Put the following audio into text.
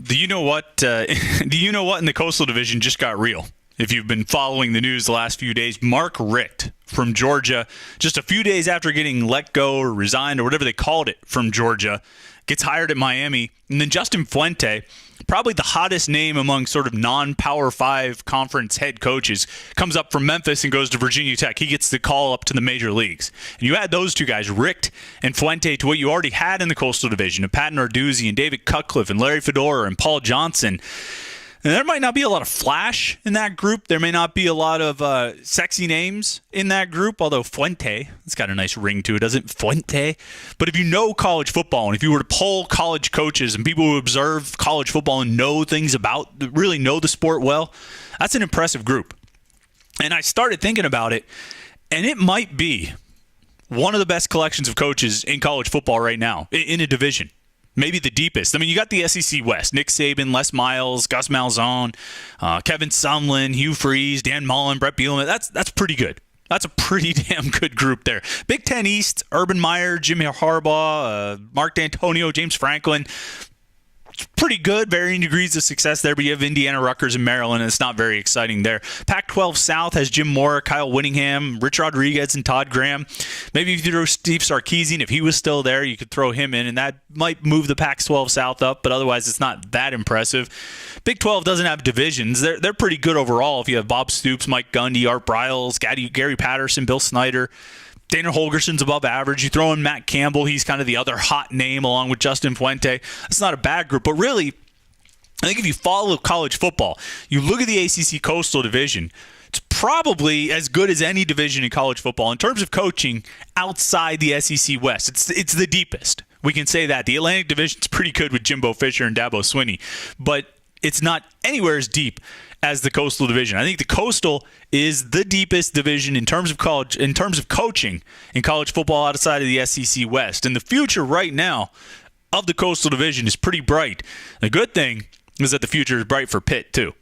Do you know what? Do you know what in the Coastal Division just got real? If you've been following the news the last few days, Mark Richt from Georgia, just a few days after getting let go or resigned or whatever they called it from Georgia, gets hired at Miami. And then Justin Fuente, probably the hottest name among sort of non-Power 5 conference head coaches, comes up from Memphis and goes to Virginia Tech. He gets the call up to the major leagues. And you add those two guys, Richt and Fuente, to what you already had in the Coastal Division of Pat Narduzzi and David Cutcliffe and Larry Fedora and Paul Johnson. And there might not be a lot of flash in that group. There may not be a lot of sexy names in that group, although Fuente, it's got a nice ring to it, doesn't it? Fuente. But if you know college football, and if you were to poll college coaches and people who observe college football and know things about, really know the sport well, that's an impressive group. And I started thinking about it, and it might be one of the best collections of coaches in college football right now, in a division. Maybe the deepest. I mean, you got the SEC West. Nick Saban, Les Miles, Gus Malzahn, Kevin Sumlin, Hugh Freeze, Dan Mullen, Brett Bielema. That's pretty good. That's a pretty damn good group there. Big Ten East, Urban Meyer, Jimmy Harbaugh, Mark D'Antonio, James Franklin. It's pretty good, varying degrees of success there, but you have Indiana, Rutgers, and Maryland, and it's not very exciting there. Pac-12 South has Jim Mora, Kyle Whittingham, Rich Rodriguez, and Todd Graham. Maybe if you throw Steve Sarkisian, if he was still there, you could throw him in, and that might move the Pac-12 South up, but otherwise it's not that impressive. Big 12 doesn't have divisions. They're pretty good overall if you have Bob Stoops, Mike Gundy, Art Briles, Gary Patterson, Bill Snyder. Dana Holgerson's above average. You throw in Matt Campbell. He's kind of the other hot name along with Justin Fuente. That's not a bad group. But really, I think if you follow college football, you look at the ACC Coastal Division, it's probably as good as any division in college football. In terms of coaching outside the SEC West, it's the deepest. We can say that. The Atlantic Division's pretty good with Jimbo Fisher and Dabo Swinney. But it's not anywhere as deep as the Coastal Division. I think the Coastal is the deepest division in terms of college, in terms of coaching in college football outside of the SEC West. And the future right now of the Coastal Division is pretty bright. The good thing is that the future is bright for Pitt too.